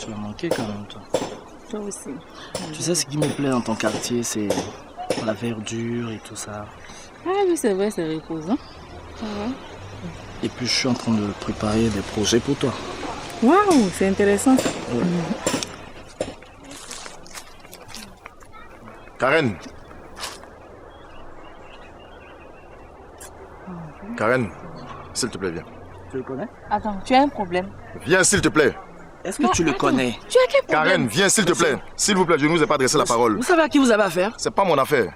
tu m'as manqué quand même, toi. Toi aussi. Tu sais, ce qui me plaît dans ton quartier, c'est la verdure et tout ça. Ah oui, c'est vrai, c'est reposant. Et puis, je suis en train de préparer des projets pour toi. Waouh, c'est intéressant. Ouais. Karen. Karen, s'il te plaît, viens. Tu le connais? Attends, tu as un problème? Viens, s'il te plaît. Est-ce que tu le connais? Tu as quel problème? Karen, viens, s'il te plaît. S'il vous plaît, je ne vous ai pas adressé la parole. Vous savez à qui vous avez affaire? C'est pas mon affaire.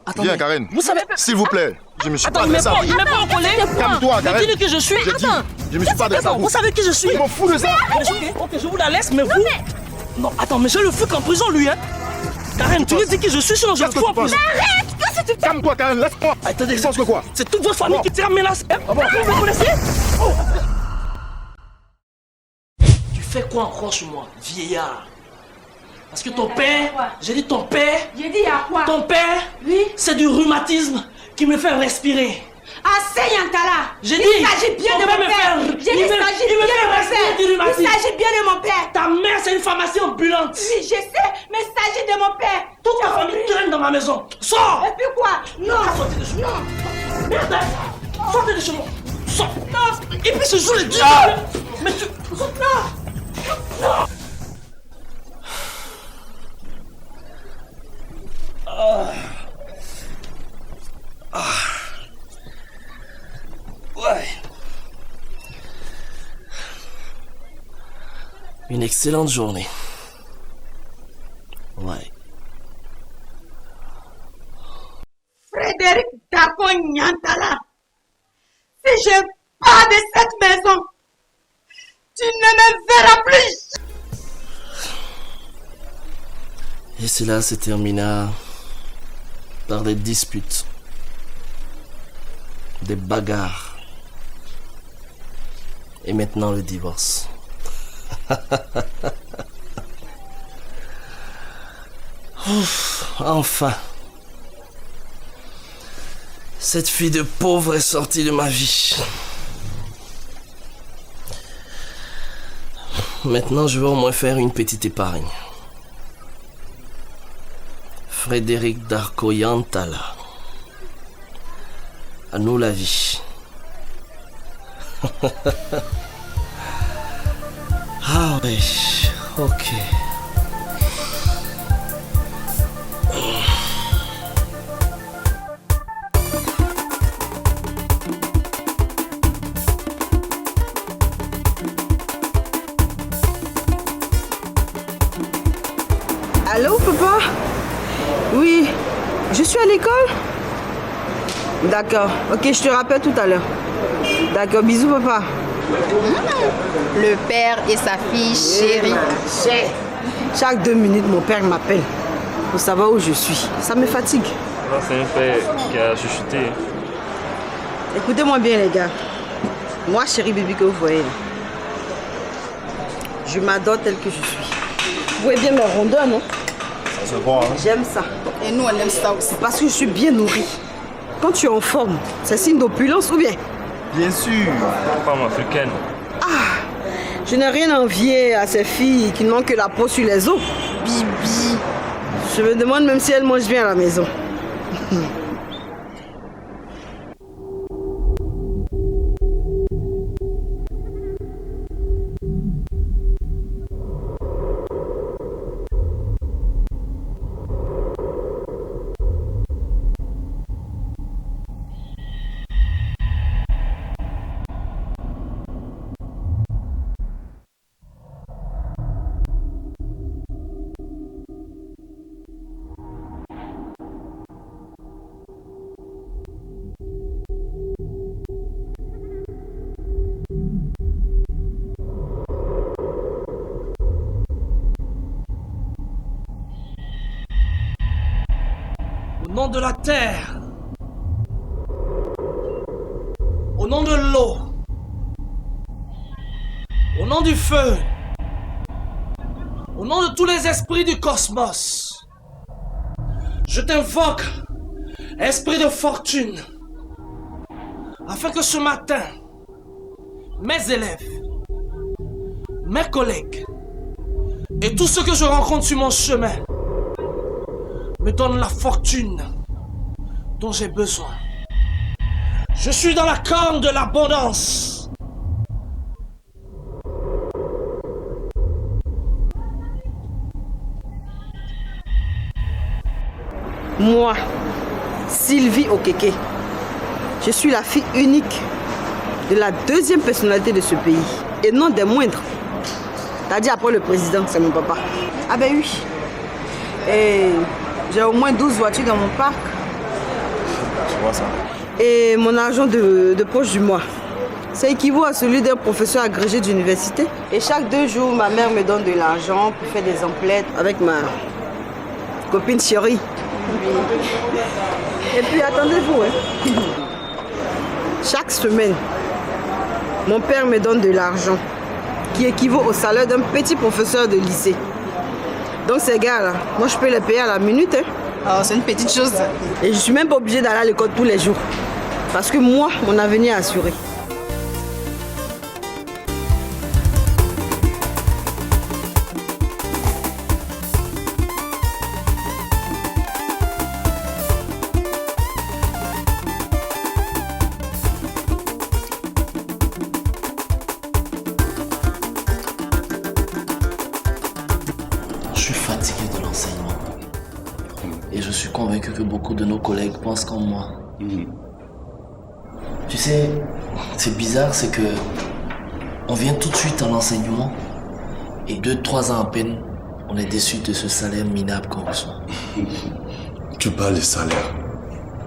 Attendez. Viens, Karen. Vous savez... S'il vous plaît, je me suis pas Attends, il adressé à vous. met pas en colère. Calme-toi, Karen. Dis-lui qui je suis. Je dis, Attends. je me suis pas adressé à vous. Vous savez qui je suis? Je m'en fous de ça. Ok, je vous la laisse, mais vous... Non, attends, mais je le fous en prison, lui, hein. Karen, tu lui dis qui je suis, sinon je le fous en prison. Calme-toi, Karen, laisse-moi. Attendez, Sens que quoi? c'est toute votre famille qui tire menace. Vous me connaissez? Oh. Tu fais quoi encore sur moi, vieillard? Parce que ton père, j'ai dit ton père. J'ai dit à quoi? Ton père, Oui. c'est du rhumatisme qui me fait respirer. Assez Yantala. J'ai dit, Il s'agit bien ton de père mon me père. fait- J'ai dit il il me- s'agit il me bien fait de mon respirer du père. rhumatisme. Il s'agit bien de mon père. Ta mère, c'est une pharmacie ambulante. Oui, je sais, mais il s'agit de mon père. Toute ta famille traîne dans ma maison. Sors! Et puis quoi? Non. Sortez de chez moi. Merde! Sortez de chez moi. Sors! Non! Et puis ce jour, les dieux! Mais tu... Non! Non! Ouais. Une excellente journée. Ouais. Frédéric Dacon Yantala. Si je pars de cette maison, tu ne me verras plus. Et cela se termina par des disputes, des bagarres, et maintenant le divorce. Ouf, enfin. Cette fille de pauvre est sortie de ma vie. Maintenant, je vais au moins faire une petite épargne. Frédéric Darko Yantala. À nous la vie. Ah oui, ok. Allô, papa? Oui, je suis à l'école? D'accord, ok, je te rappelle tout à l'heure. D'accord, bisous, papa. Le père et sa fille chérie. Chaque 2 minutes, mon père m'appelle pour savoir où je suis. Ça me fatigue. Non, c'est un père qui a chuchoté. Écoutez-moi bien, les gars. Moi, chérie bébé que vous voyez, là, je m'adore telle que je suis. Vous voyez bien mes rondeurs, non? Ça se voit, hein? J'aime ça. Et nous, on aime ça aussi. Parce que je suis bien nourrie. Quand tu es en forme, c'est signe d'opulence ou bien? Bien sûr. Femme africaine. Je n'ai rien à envier à ces filles qui n'ont que la peau sur les os. Bibi. Je me demande même si elles mangent bien à la maison. Au nom de la terre, au nom de l'eau, au nom du feu, au nom de tous les esprits du cosmos, je t'invoque, esprit de fortune, afin que ce matin, mes élèves, mes collègues, Et tout ce que je rencontre sur mon chemin me donne la fortune dont j'ai besoin. Je suis dans la corne de l'abondance. Moi, Sylvie Okeke, je suis la fille unique de la deuxième personnalité de ce pays, et non des moindres. T'as dit après le président, c'est mon papa. Ah ben oui. Et j'ai au moins 12 voitures dans mon parc. Tu vois ça? Et mon argent de poche du mois, ça équivaut à celui d'un professeur agrégé d'université. Et chaque 2 jours, ma mère me donne de l'argent pour faire des emplettes avec ma copine chérie. Et puis attendez-vous, hein. Chaque semaine, mon père me donne de l'argent qui équivaut au salaire d'un petit professeur de lycée. Donc ces gars-là, moi je peux les payer à la minute. Hein. Oh, c'est une petite chose. Et je suis même pas obligée d'aller à l'école tous les jours. Parce que moi, mon avenir est assuré. Je suis fatigué de l'enseignement. Et je suis convaincu que beaucoup de nos collègues pensent comme moi. Tu sais, c'est bizarre, c'est que on vient tout de suite à l'enseignement et 2-3 ans à peine, on est déçu de ce salaire minable qu'on reçoit. Tu parles de salaire.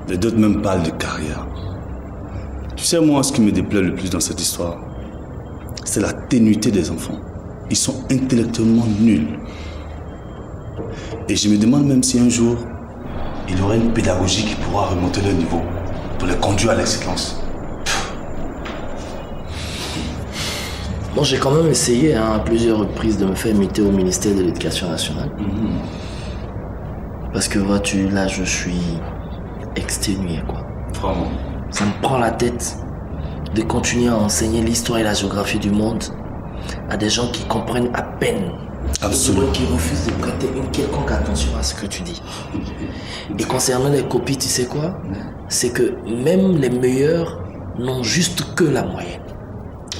Les autres même parlent de carrière. Tu sais, moi, ce qui me déplaît le plus dans cette histoire, c'est la ténuité des enfants. Ils sont intellectuellement nuls. Et je me demande même si un jour, il y aura une pédagogie qui pourra remonter leur niveau pour les conduire à l'excellence. Bon, j'ai quand même essayé à plusieurs reprises de me faire muter au ministère de l'Éducation nationale. Parce que vois-tu, là, je suis exténué, quoi. Vraiment. Ça me prend la tête de continuer à enseigner l'histoire et la géographie du monde à des gens qui comprennent à peine. Absolument. Qui refusent de prêter une quelconque attention à ce que tu dis. Et concernant les copies, tu sais quoi? C'est que même les meilleurs n'ont juste que la moyenne.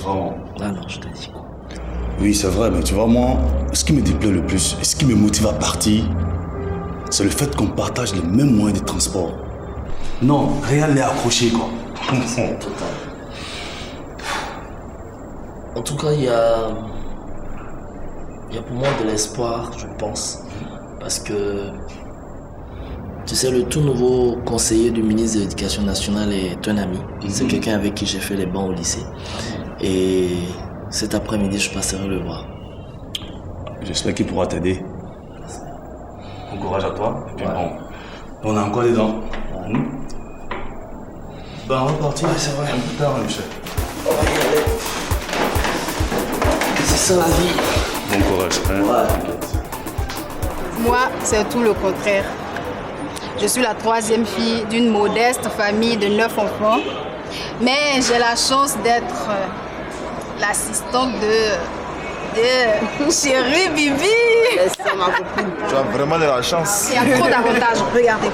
Vraiment. Ah non, je te dis quoi. Oui, c'est vrai, mais tu vois, moi, ce qui me déplaît le plus et ce qui me motive à partir, c'est le fait qu'on partage les mêmes moyens de transport. Non, rien n'est accroché, quoi. Total. En tout cas, il y a pour moi de l'espoir, je pense. Parce que, tu sais, le tout nouveau conseiller du ministre de l'Éducation nationale est un ami. C'est quelqu'un avec qui j'ai fait les bancs au lycée. Et cet après-midi, je passerai le voir. J'espère qu'il pourra t'aider. Bon courage à toi. Et puis bon, on a encore des dents. Ben, on va partir. Ouais, c'est vrai. Un peu tard, Michel. On va y aller. C'est ça la vie. Bon courage. Hein? Ouais. Moi, c'est tout le contraire. Je suis la 3e fille d'une modeste famille de 9 enfants. Mais j'ai la chance d'être l'assistante de chérie Bibi. C'est ça, ma copine. Tu as vraiment de la chance. Il y a trop d'avantages. Regardez.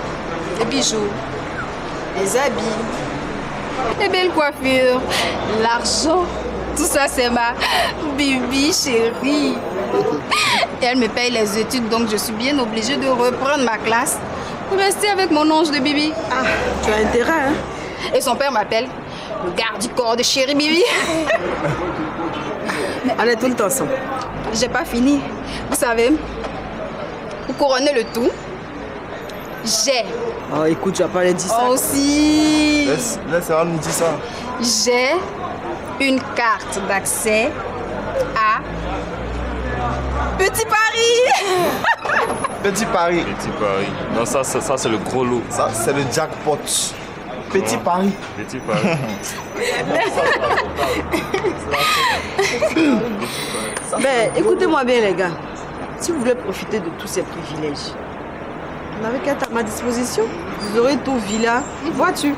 Les bijoux, les habits, les belles coiffures, l'argent. Tout ça, c'est ma Bibi chérie. Et elle me paye les études, donc je suis bien obligée de reprendre ma classe pour rester avec mon ange de Bibi. Ah, tu as intérêt, hein? Et son père m'appelle le garde du corps de chérie Bibi. On est tout le temps ensemble. J'ai pas fini. Vous savez, pour couronner le tout, j'ai Oh, écoute, tu vas pas les dire ça. aussi... Laisse Anne nous dire ça. J'ai une carte d'accès à Petit Paris. Petit Paris. Petit Paris. Non, ça c'est le gros lot. Ça, c'est le jackpot. Petit Paris. Petit Paris. Ben, écoutez-moi bien, les gars. Si vous voulez profiter de tous ces privilèges, vous n'avez qu'à être à ma disposition. Vous aurez tout, villa, voiture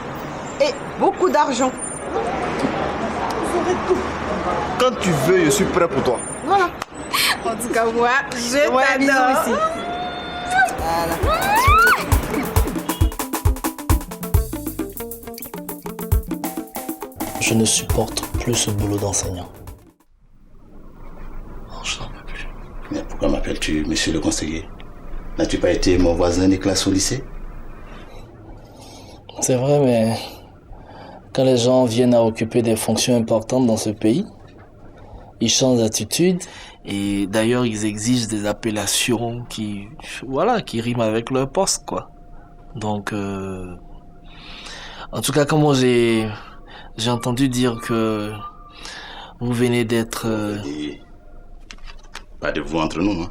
et beaucoup d'argent. Vous aurez tout. Quand tu veux, je suis prêt pour toi. Voilà. En tout cas, comme moi. Je t'adore. Bisous aussi. Voilà. Je ne supporte plus ce boulot d'enseignant. Oh, je n'en peux plus. Mais pourquoi m'appelles-tu monsieur le conseiller? N'as-tu pas été mon voisin des classes au lycée? C'est vrai, mais quand les gens viennent à occuper des fonctions importantes dans ce pays, ils changent d'attitude et d'ailleurs ils exigent des appellations qui riment avec leur poste, quoi. Donc, en tout cas, comment j'ai entendu dire que vous venez d'être... Pas de vous entre nous, hein.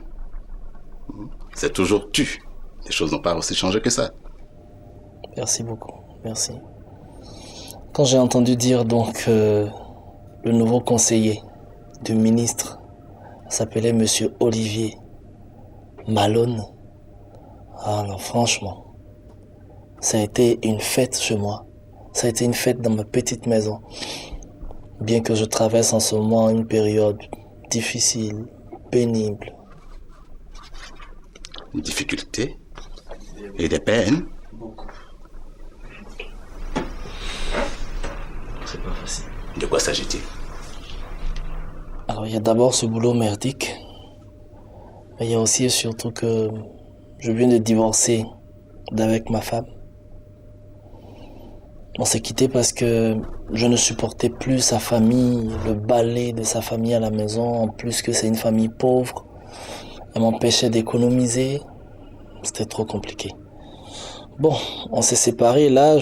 C'est toujours tu. Les choses n'ont pas aussi changé que ça. Merci beaucoup, merci. Quand j'ai entendu dire donc le nouveau conseiller du ministre s'appelait Monsieur Olivier Malone, alors franchement, ça a été une fête chez moi. Ça a été une fête dans ma petite maison. Bien que je traverse en ce moment une période difficile, pénible. Une difficulté et des peines. Beaucoup. C'est pas facile. De quoi s'agit-il? Alors, il y a d'abord ce boulot merdique. Mais il y a aussi et surtout que je viens de divorcer d'avec ma femme. On s'est quitté parce que je ne supportais plus sa famille, le balai de sa famille à la maison. En plus que c'est une famille pauvre. Elle m'empêchait d'économiser. C'était trop compliqué. Bon, on s'est séparés. Là,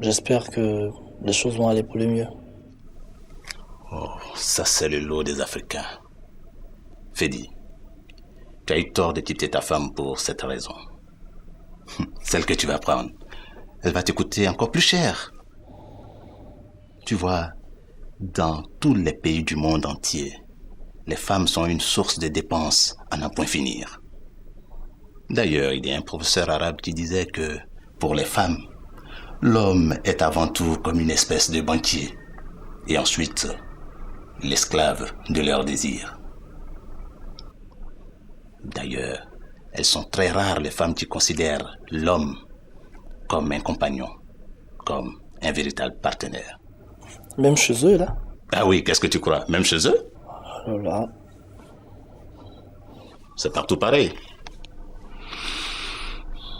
j'espère que les choses vont aller pour le mieux. Oh, ça c'est le lot des Africains. Fedi, tu as eu tort de quitter ta femme pour cette raison. Celle que tu vas prendre, elle va te coûter encore plus cher. Tu vois, dans tous les pays du monde entier, les femmes sont une source de dépenses à n'en point finir. D'ailleurs, il y a un professeur arabe qui disait que, pour les femmes, l'homme est avant tout comme une espèce de banquier, et ensuite, l'esclave de leurs désirs. D'ailleurs, elles sont très rares les femmes qui considèrent l'homme comme un compagnon, comme un véritable partenaire. Même chez eux, là? Ah oui, qu'est-ce que tu crois? Même chez eux? Oh là. C'est partout pareil.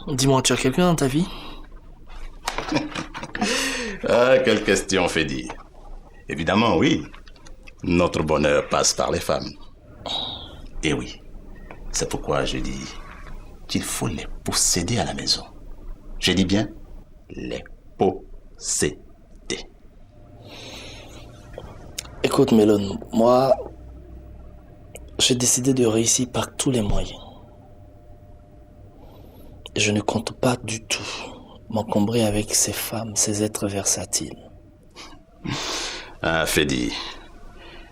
Dis-moi, tu as quelqu'un dans ta vie? Ah, quelle question, Fedi. Évidemment, oui. Notre bonheur passe par les femmes. Et oui, c'est pourquoi je dis qu'il faut les posséder à la maison. Je dis bien, les posséder. Écoute, Mélone, moi, j'ai décidé de réussir par tous les moyens. Et je ne compte pas du tout m'encombrer avec ces femmes, ces êtres versatiles. Ah, Fedi,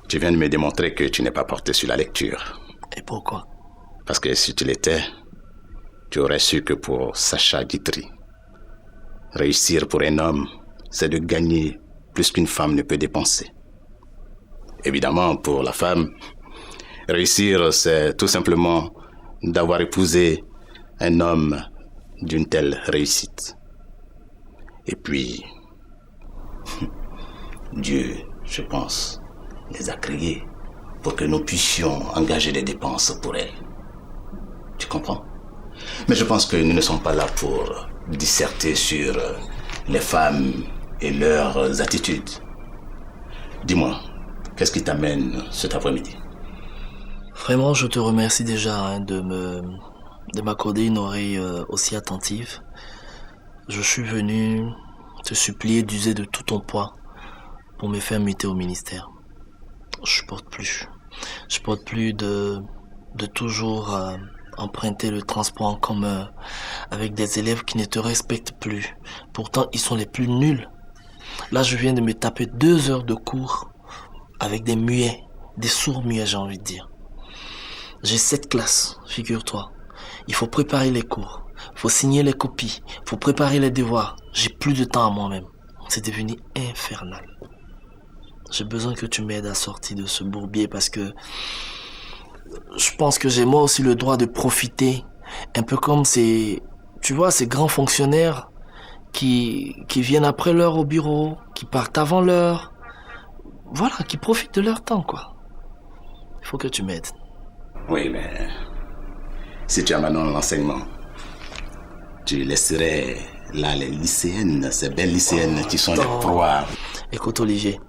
tu viens de me démontrer que tu n'es pas porté sur la lecture. Et pourquoi? Parce que si tu l'étais, tu aurais su que pour Sacha Guitry, réussir pour un homme, c'est de gagner plus qu'une femme ne peut dépenser. Évidemment, pour la femme, réussir, c'est tout simplement d'avoir épousé un homme d'une telle réussite. Et puis, Dieu, je pense, les a créés pour que nous puissions engager des dépenses pour elles. Tu comprends? Mais je pense que nous ne sommes pas là pour disserter sur les femmes et leurs attitudes. Dis-moi, qu'est-ce qui t'amène cet après-midi? Vraiment, je te remercie déjà de m'accorder une oreille aussi attentive. Je suis venu te supplier d'user de tout ton poids pour me faire muter au ministère. Je supporte plus de toujours emprunter le transport en commun avec des élèves qui ne te respectent plus. Pourtant, ils sont les plus nuls. Là, je viens de me taper 2 heures de cours avec des muets, des sourds muets, j'ai envie de dire. J'ai 7 classes, figure-toi. Il faut préparer les cours, il faut signer les copies, il faut préparer les devoirs. J'ai plus de temps à moi-même. C'est devenu infernal. J'ai besoin que tu m'aides à sortir de ce bourbier parce que je pense que j'ai moi aussi le droit de profiter. Un peu comme ces grands fonctionnaires qui viennent après l'heure au bureau, qui partent avant l'heure. Voilà, qui profitent de leur temps, quoi. Il faut que tu m'aides. Oui, mais si tu abandonnes l'enseignement, tu laisserais là les lycéennes, ces belles lycéennes qui sont les proies. Écoute, Olivier,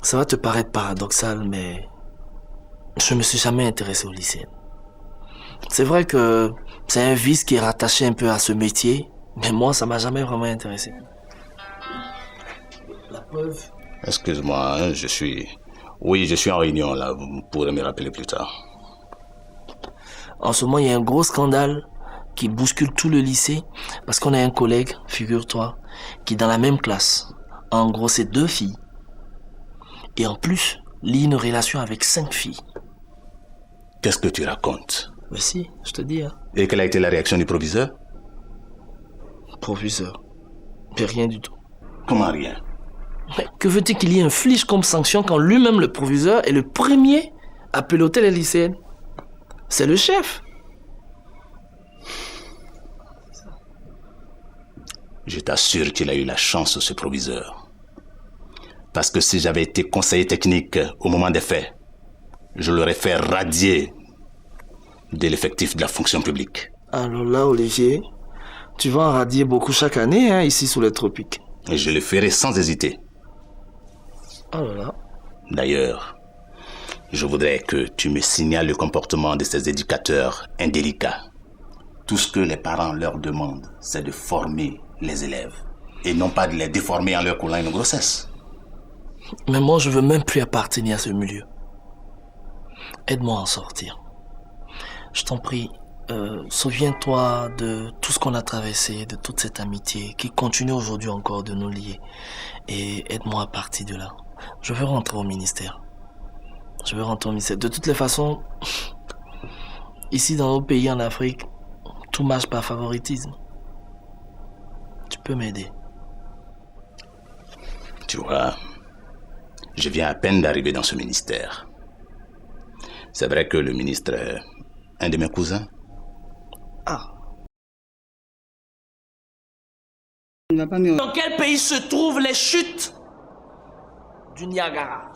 ça va te paraître paradoxal, mais je me suis jamais intéressé aux lycéennes. C'est vrai que c'est un vice qui est rattaché un peu à ce métier, mais moi, ça m'a jamais vraiment intéressé. La preuve. Excuse-moi, hein, je suis en réunion là, vous pourrez me rappeler plus tard. En ce moment, il y a un gros scandale qui bouscule tout le lycée parce qu'on a un collègue, figure-toi, qui est dans la même classe. En gros, c'est 2 filles. Et en plus, lie une relation avec 5 filles. Qu'est-ce que tu racontes? Mais si, je te dis. Hein. Et quelle a été la réaction du proviseur? Proviseur? Mais rien du tout. Comment rien? Mais que veut-il qu'il y ait un fliche comme sanction quand lui-même, le proviseur, est le premier à peloter les lycéennes? C'est le chef. Je t'assure qu'il a eu la chance, ce proviseur. Parce que si j'avais été conseiller technique au moment des faits, je l'aurais fait radier de l'effectif de la fonction publique. Alors là, Olivier, tu vas en radier beaucoup chaque année, hein, ici sous les tropiques. Et je le ferai sans hésiter. Oh là là. D'ailleurs, je voudrais que tu me signales le comportement de ces éducateurs indélicats. Tout ce que les parents leur demandent, c'est de former les élèves et non pas de les déformer en leur collant une grossesse. Mais moi, je veux même plus appartenir à ce milieu. Aide-moi à en sortir. Je t'en prie, souviens-toi de tout ce qu'on a traversé, de toute cette amitié qui continue aujourd'hui encore de nous lier. Et aide-moi à partir de là. Je veux rentrer au ministère. De toutes les façons, ici dans nos pays en Afrique, tout marche par favoritisme. Tu peux m'aider. Tu vois, je viens à peine d'arriver dans ce ministère. C'est vrai que le ministre est un de mes cousins. Ah. Dans quel pays se trouvent les chutes du Niagara?